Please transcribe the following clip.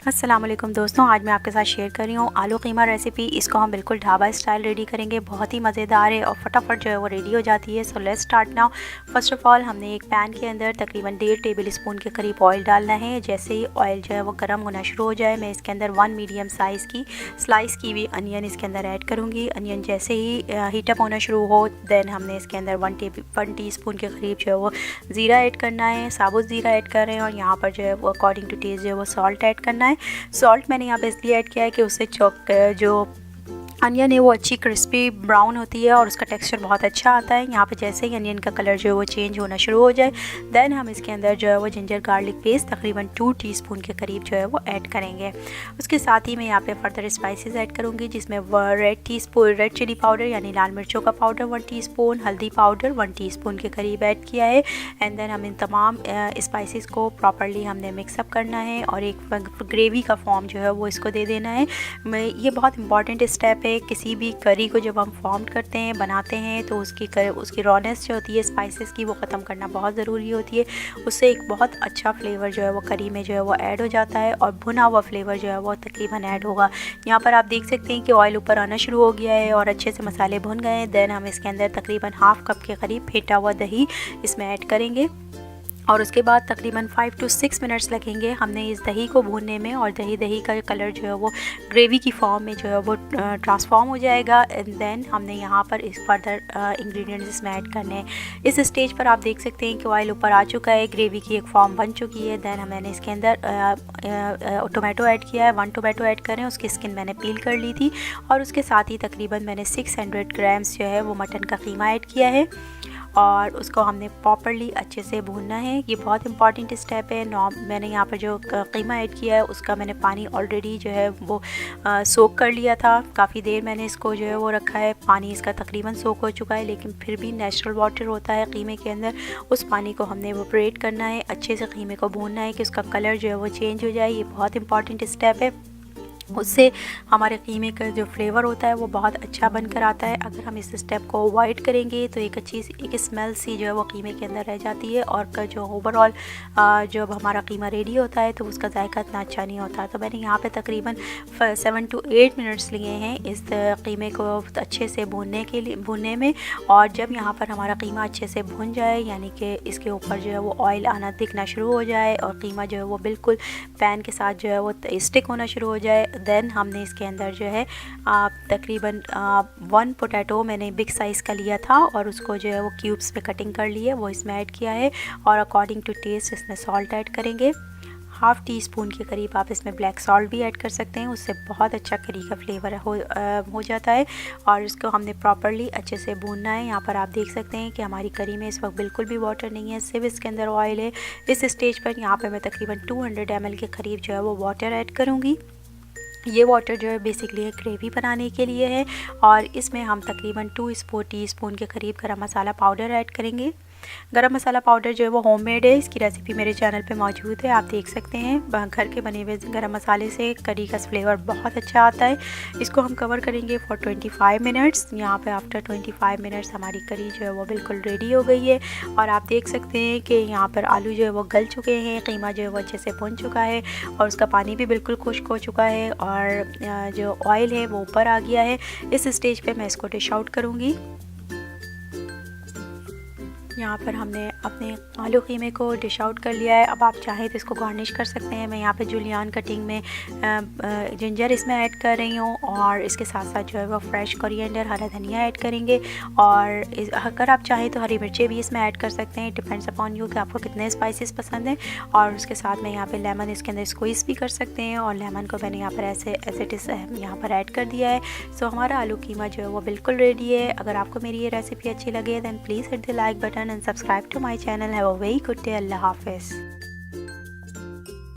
अस्सलाम वालेकुम दोस्तों, आज मैं आपके साथ शेयर कर रही हूँ आलू कीमा रेसिपी। इसको हम बिल्कुल ढाबा स्टाइल रेडी करेंगे। बहुत ही मज़ेदार है और फटाफट जो है वो रेडी हो जाती है। So let's start now. First of all हमने एक पैन के अंदर तकरीबन 1.5 टेबल स्पून के करीब ऑयल डालना है। जैसे ही ऑयल जो है वो गर्म होना शुरू हो जाए, मैं इसके अंदर 1 मीडियम साइज़ की स्लाइस की हुई अनियन इसके अंदर ऐड करूँगी। अनियन जैसे ही हीटअप होना शुरू हो, दैन हमने इसके अंदर 1 टीस्पून के करीब जो है वो ज़ीरा ऐड करना है। साबुत ज़ीरा ऐड कर रहे हैं और यहाँ पर जो है वो अकॉर्डिंग टू टेस्ट जो है वो सॉल्ट ऐड करना है। सॉल्ट मैंने यहाँ पे इसलिए ऐड किया है कि उससे जो अनियन है वो अच्छी क्रिस्पी ब्राउन होती है और उसका टेक्सचर बहुत अच्छा आता है। यहाँ पे जैसे ही अनियन का कलर जो है वो चेंज होना शुरू हो जाए, देन हम इसके अंदर जो है वो जिंजर गार्लिक पेस्ट तकरीबन 2 टीस्पून के करीब जो है वो ऐड करेंगे। उसके साथ ही मैं यहाँ पे फर्दर स्पाइसेस ऐड करूँगी, जिसमें रेड चिली पाउडर यानी लाल मिर्चों का पाउडर 1 टीस्पून, हल्दी पाउडर 1 टीस्पून के करीब ऐड किया है। एंड देन हम इन तमाम स्पाइसेस को प्रॉपरली हमने मिक्सअप करना है और एक ग्रेवी का फॉर्म जो है वो इसको दे देना है। ये बहुत इंपॉर्टेंट स्टेप है। किसी भी करी को जब हम फॉर्म करते हैं, बनाते हैं, तो उसकी रॉनेस जो होती है स्पाइसेस की, वो ख़त्म करना बहुत ज़रूरी होती है। उससे एक बहुत अच्छा फ्लेवर जो है वो करी में जो है वो ऐड हो जाता है और भुना हुआ फ्लेवर जो है वो तकरीबन ऐड होगा। यहाँ पर आप देख सकते हैं कि ऑयल ऊपर आना शुरू हो गया है और अच्छे से मसाले भुन गए हैं। देन हम इसके अंदर तकरीबन हाफ़ कप के करीब फेंटा हुआ दही इसमें ऐड करेंगे और उसके बाद तकरीबन 5 to 6 मिनट्स लगेंगे हमने इस दही को भूनने में। और दही का कलर जो है वो ग्रेवी की फॉर्म में जो है वो ट्रांसफॉर्म हो जाएगा। एंड देन हमने यहाँ पर इस फर्दर इंग्रेडिएंट्स इसमें ऐड करने हैं। इस स्टेज पर आप देख सकते हैं कि ऑयल ऊपर आ चुका है, ग्रेवी की एक फॉर्म बन चुकी है। देन मैंने इसके अंदर टोमेटो ऐड किया है, 1 टोमेटो ऐड करें, उसकी स्किन मैंने पील कर ली थी। और उसके साथ ही तकरीबन मैंने 600 ग्राम्स जो है वो मटन का कीमा ऐड किया है और उसको हमने प्रॉपरली अच्छे से भूनना है। ये बहुत इंपॉर्टेंट स्टेप है। मैंने यहाँ पर जो कीमा ऐड किया है उसका मैंने पानी ऑलरेडी जो है वो सोक कर लिया था। काफ़ी देर मैंने इसको जो है वो रखा है, पानी इसका तकरीबन सोक हो चुका है, लेकिन फिर भी नेचुरल वाटर होता है कीमे के अंदर, उस पानी को हमने इवैपोरेट करना है। अच्छे से कीमे को भूनना है कि उसका कलर जो है वो चेंज हो जाए। ये बहुत इंपॉर्टेंट स्टेप है। उससे हमारे कीमे का जो फ्लेवर होता है वो बहुत अच्छा बनकर आता है। अगर हम इस स्टेप को अवॉइड करेंगे तो एक स्मेल सी जो है वो कीमे के अंदर रह जाती है और जो ओवरऑल जब हमारा कीमा रेडी होता है तो उसका जायका इतना अच्छा नहीं होता। तो मैंने यहाँ पे तकरीबन 7 to 8 मिनट्स लिए हैं इस कीमे को अच्छे से भूनने में। और जब यहाँ पर हमारा कीमा अच्छे से भुन जाए, यानी कि इसके ऊपर जो है वो ऑयल आना दिखना शुरू हो जाए और कीमा जो है वो बिल्कुल पैन के साथ जो है वो स्टिक होना शुरू हो जाए, देन हमने इसके अंदर जो है तकरीबन 1 पोटैटो मैंने बिग साइज़ का लिया था और उसको जो है वो क्यूब्स में कटिंग कर लिए, वो इसमें ऐड किया है। और अकॉर्डिंग टू टेस्ट इसमें सॉल्ट ऐड करेंगे। 1/2 टीस्पून के करीब आप इसमें ब्लैक सॉल्ट भी ऐड कर सकते हैं, उससे बहुत अच्छा करी का फ्लेवर हो जाता है। और इसको हमने प्रॉपरली अच्छे से भूनना है। यहाँ पर आप देख सकते हैं कि हमारी करी में इस वक्त बिल्कुल भी वाटर नहीं है, सिर्फ इसके अंदर ऑयल है। इस स्टेज पर यहाँ पर मैं तकरीबन 200 ml के करीब जो है वो वाटर ऐड करूँगी। ये वाटर जो है बेसिकली ग्रेवी बनाने के लिए है और इसमें हम तकरीबन 2 टीस्पून के करीब गरम मसाला पाउडर ऐड करेंगे। गरम मसाला पाउडर जो है वो होममेड है, इसकी रेसिपी मेरे चैनल पे मौजूद है, आप देख सकते हैं। घर के बने हुए गरम मसाले से करी का फ्लेवर बहुत अच्छा आता है। इसको हम कवर करेंगे फॉर 25 मिनट्स। यहाँ पे आफ्टर 25 मिनट्स हमारी करी जो है वो बिल्कुल रेडी हो गई है और आप देख सकते हैं कि यहाँ पर आलू जो है वो गल चुके हैं, कीमा जो है वो अच्छे से भुन चुका है और उसका पानी भी बिल्कुल खुश्क हो चुका है और जो ऑयल है वो ऊपर आ गया है। इस स्टेज पर मैं इसको डिश आउट करूँगी। यहाँ पर हमने अपने आलू कीमे को डिश आउट कर लिया है। अब आप चाहें तो इसको गार्निश कर सकते हैं। मैं यहाँ पे जुलियन कटिंग में जिंजर इसमें ऐड कर रही हूँ और इसके साथ साथ जो है वो फ्रेश कोरिएंडर, हरा धनिया ऐड करेंगे। और अगर आप चाहें तो हरी मिर्चें भी इसमें ऐड कर सकते हैं, डिपेंड्स अपॉन यू कि आपको कितने स्पाइसेस पसंद हैं। और उसके साथ में यहाँ पर लेमन इसके अंदर स्क्वीज़ भी कर सकते हैं और लेमन को मैंने यहाँ पर ऐसे इट इज़ यहाँ पर ऐड कर दिया है। सो हमारा आलू कीमा जो है वो बिल्कुल रेडी है। अगर आपको मेरी ये रेसिपी अच्छी लगे then please hit the like button and subscribe to my channel. Have a very good day. Allah Hafiz.